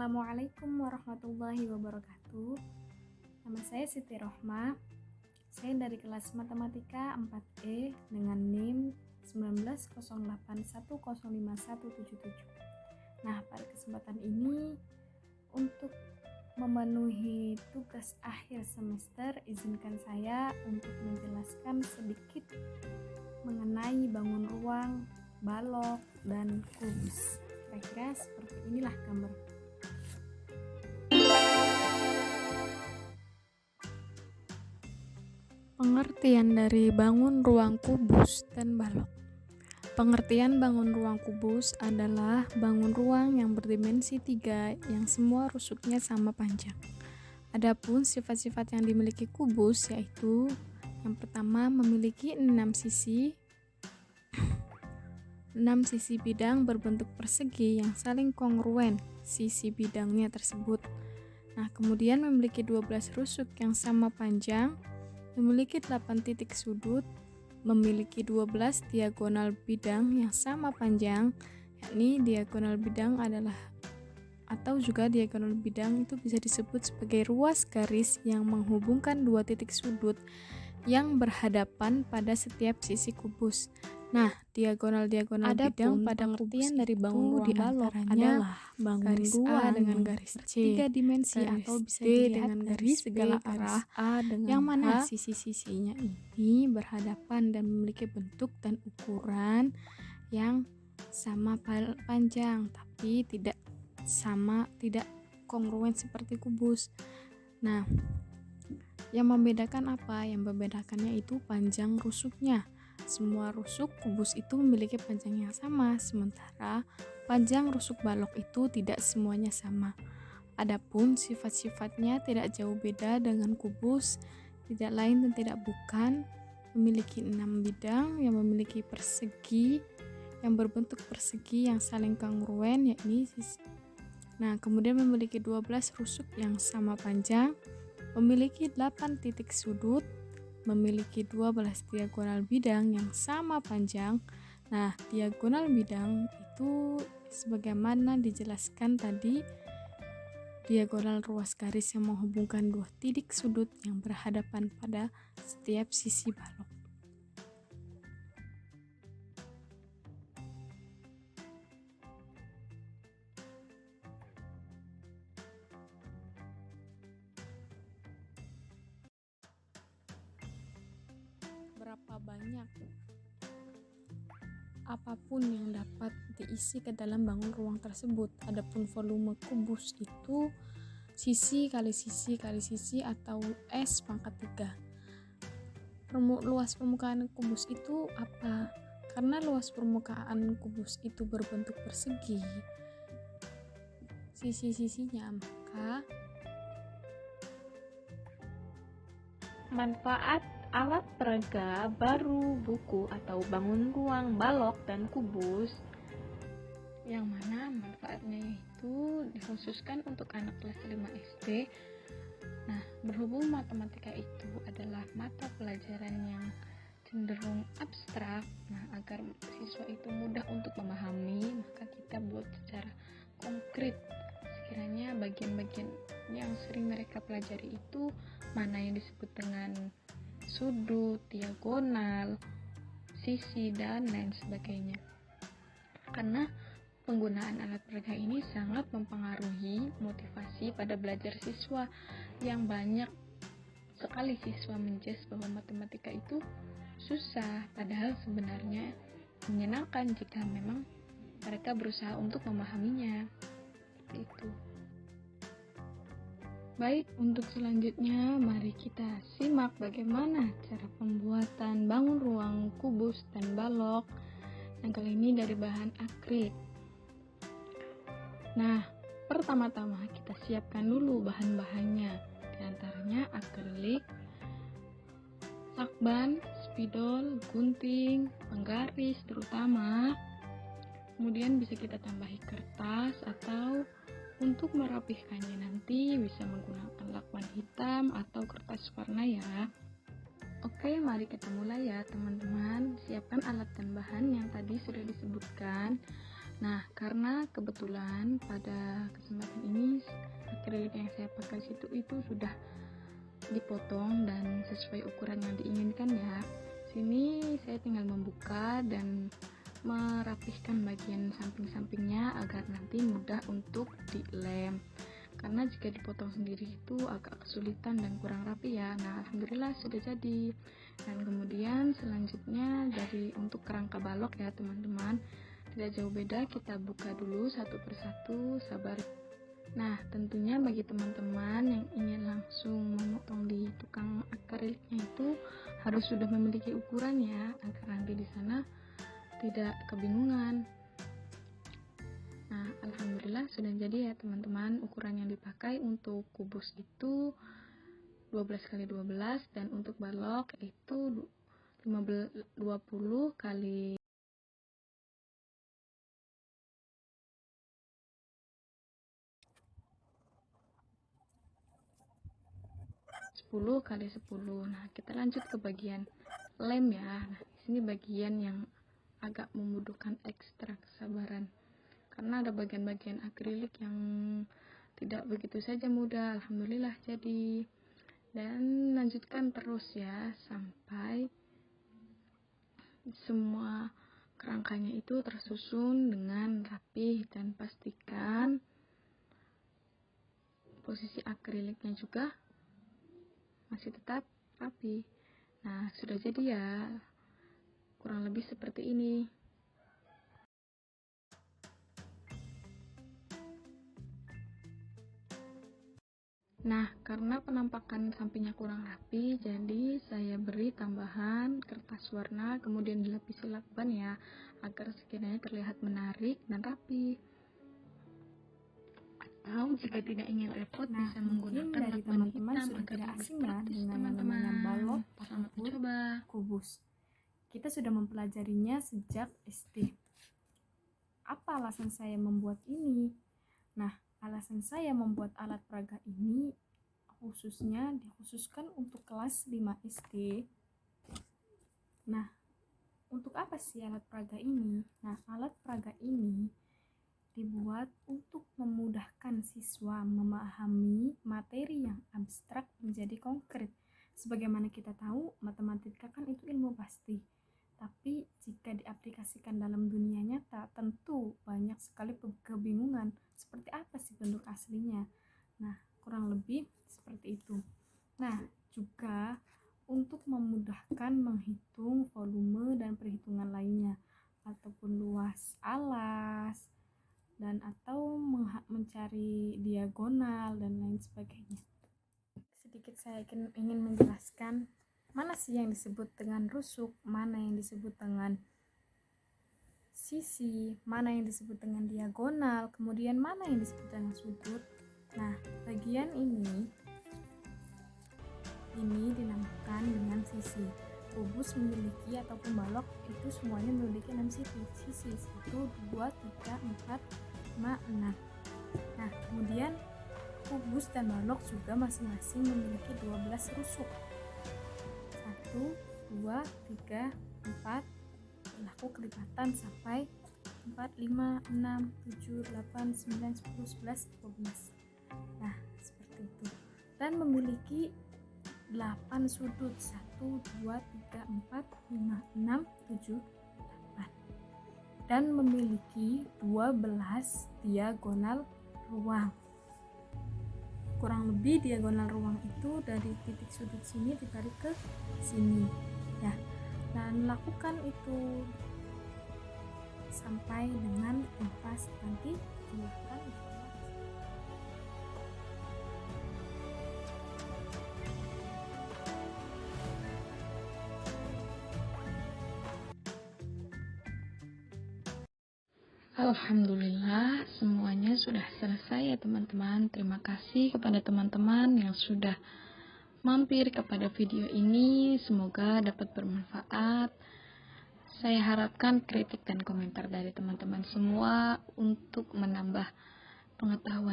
Assalamualaikum warahmatullahi wabarakatuh. Nama saya Siti Rohma. Saya dari kelas Matematika 4E dengan NIM 1908105177. Nah, pada kesempatan ini untuk memenuhi tugas akhir semester, izinkan saya untuk menjelaskan sedikit mengenai bangun ruang, balok, dan kubus. Kira-kira seperti inilah gambar. Pengertian dari bangun ruang kubus dan balok. Pengertian bangun ruang kubus adalah bangun ruang yang berdimensi 3 yang semua rusuknya sama panjang. Adapun sifat-sifat yang dimiliki kubus yaitu yang pertama memiliki 6 sisi. 6 sisi bidang berbentuk persegi yang saling kongruen sisi bidangnya tersebut. Nah, kemudian memiliki 12 rusuk yang sama panjang, memiliki 8 titik sudut, memiliki 12 diagonal bidang yang sama panjang, yakni diagonal bidang adalah atau juga diagonal bidang itu bisa disebut sebagai ruas garis yang menghubungkan dua titik sudut yang berhadapan pada setiap sisi kubus. Nah, diagonal-diagonal bidang pada pengertian dari bangun ruang balok adalah garis A dengan garis C, 3 dimensi atau bisa dilihat dengan garis segala arah A dengan yang mana sisi-sisinya ini berhadapan dan memiliki bentuk dan ukuran yang sama panjang tapi tidak kongruen seperti kubus. Nah, yang membedakan apa? Yang membedakannya itu panjang rusuknya. Semua rusuk kubus itu memiliki panjang yang sama, sementara panjang rusuk balok itu tidak semuanya sama. Adapun sifat-sifatnya tidak jauh beda dengan kubus, tidak lain dan tidak bukan memiliki 6 bidang yang memiliki persegi yang berbentuk persegi yang saling kongruen yakni sisi. Nah, kemudian memiliki 12 rusuk yang sama panjang, memiliki 8 titik sudut, memiliki 12 diagonal bidang yang sama panjang. Nah, diagonal bidang itu sebagaimana dijelaskan tadi, diagonal ruas garis yang menghubungkan dua titik sudut yang berhadapan pada setiap sisi balok. Berapa banyak apapun yang dapat diisi ke dalam bangun ruang tersebut. Adapun volume kubus itu sisi kali sisi atau S pangkat 3. Luas permukaan kubus itu apa? Karena luas permukaan kubus itu berbentuk persegi, sisi-sisinya, maka manfaat alat peraga baru buku atau bangun ruang, balok, dan kubus yang mana manfaatnya itu dikhususkan untuk anak kelas 5 SD. Nah, berhubung matematika itu adalah mata pelajaran yang cenderung abstrak, nah agar siswa itu mudah untuk memahami, maka kita buat secara konkret. Sekiranya bagian-bagian yang sering mereka pelajari itu mana yang disebut dengan sudut, diagonal, sisi, dan lain sebagainya. Karena penggunaan alat peraga ini sangat mempengaruhi motivasi pada belajar siswa. Yang banyak sekali siswa menjudge bahwa matematika itu susah, padahal sebenarnya menyenangkan jika memang mereka berusaha untuk memahaminya. Seperti itu. Baik, untuk selanjutnya mari kita simak bagaimana cara pembuatan bangun ruang, kubus, dan balok yang kali ini dari bahan akrik. Nah, pertama-tama kita siapkan dulu bahan-bahannya, di antaranya akrilik, lakban, spidol, gunting, penggaris terutama. Kemudian bisa kita tambahi kertas atau untuk merapihkannya nanti bisa menggunakan lakban hitam atau kertas warna ya. Oke, mari kita mulai ya teman-teman. Siapkan alat dan bahan yang tadi sudah disebutkan. Nah, karena kebetulan pada kesempatan ini akrilik yang saya pakai itu sudah dipotong dan sesuai ukuran yang diinginkan ya. Sini saya tinggal membuka dan merapihkan bagian samping-sampingnya agar nanti mudah untuk dilem. Karena jika dipotong sendiri itu agak kesulitan dan kurang rapi ya. Nah, alhamdulillah sudah jadi. Dan kemudian selanjutnya dari untuk kerangka balok ya teman-teman, tidak jauh beda, kita buka dulu satu persatu, sabar. Nah, tentunya bagi teman-teman yang ingin langsung memotong di tukang akriliknya itu harus sudah memiliki ukuran ya, agar nanti di sana tidak kebingungan. Nah, alhamdulillah sudah jadi ya teman-teman. Ukuran yang dipakai untuk kubus itu 12x12 dan untuk balok itu 20 kali 10x10. Nah, kita lanjut ke bagian lem ya. Nah, di sini bagian yang agak membutuhkan ekstra kesabaran. Karena ada bagian-bagian akrilik yang tidak begitu saja mudah. Alhamdulillah jadi. Dan lanjutkan terus ya sampai semua kerangkanya itu tersusun dengan rapi, dan pastikan posisi akriliknya juga masih tetap rapi. Nah, sudah jadi ya, kurang lebih seperti ini. Nah, karena penampakan sampingnya kurang rapi, jadi saya beri tambahan kertas warna, kemudian dilapisi lakban ya, agar sekiranya terlihat menarik dan rapi. Atau jika tidak ingin repot, bisa menggunakan dari lakban teman-teman hitam sudah agar tidak lebih asing ya praktis, dengan teman-teman. namanya balok Selamat ataupun mencoba. kubus. Kita sudah mempelajarinya sejak SD. Apa alasan saya membuat ini? Nah, alasan saya membuat alat peraga ini dikhususkan untuk kelas 5 SD. Nah, untuk apa sih alat peraga ini? Nah, alat peraga ini dibuat untuk memudahkan siswa memahami materi yang abstrak menjadi konkret. Sebagaimana kita tahu, matematika kan itu ilmu pasti. Tapi jika diaplikasikan dalam dunia nyata, tentu banyak sekali kebingungan. Seperti apa sih bentuk aslinya? Nah, kurang lebih seperti itu. Nah, juga untuk memudahkan menghitung volume dan perhitungan lainnya, ataupun luas alas, dan atau mencari diagonal dan lain sebagainya. Sedikit saya ingin menjelaskan mana sih yang disebut dengan rusuk, mana yang disebut dengan sisi, mana yang disebut dengan diagonal, kemudian mana yang disebut dengan sudut. Nah, bagian ini dinamakan dengan sisi. Kubus memiliki ataupun balok itu semuanya memiliki 6 sisi. 1, 2, 3, 4, 5, 6. Nah, kemudian kubus dan balok juga masing-masing memiliki 12 rusuk. 1, 2, 3, 4, berlaku kelipatan sampai 4, 5, 6, 7, 8, 9, 10, 11, 12. Nah, seperti itu. Dan memiliki 8 sudut. 1, 2, 3, 4, 5, 6, 7, 8. Dan memiliki 12 diagonal ruang. Kurang lebih diagonal ruang itu dari titik sudut sini ditarik ke sini ya. Dan lakukan itu sampai dengan impas, nanti silakan. Alhamdulillah semuanya sudah selesai ya teman-teman. Terima kasih kepada teman-teman yang sudah mampir kepada video ini. Semoga dapat bermanfaat. Saya harapkan kritik dan komentar dari teman-teman semua untuk menambah pengetahuan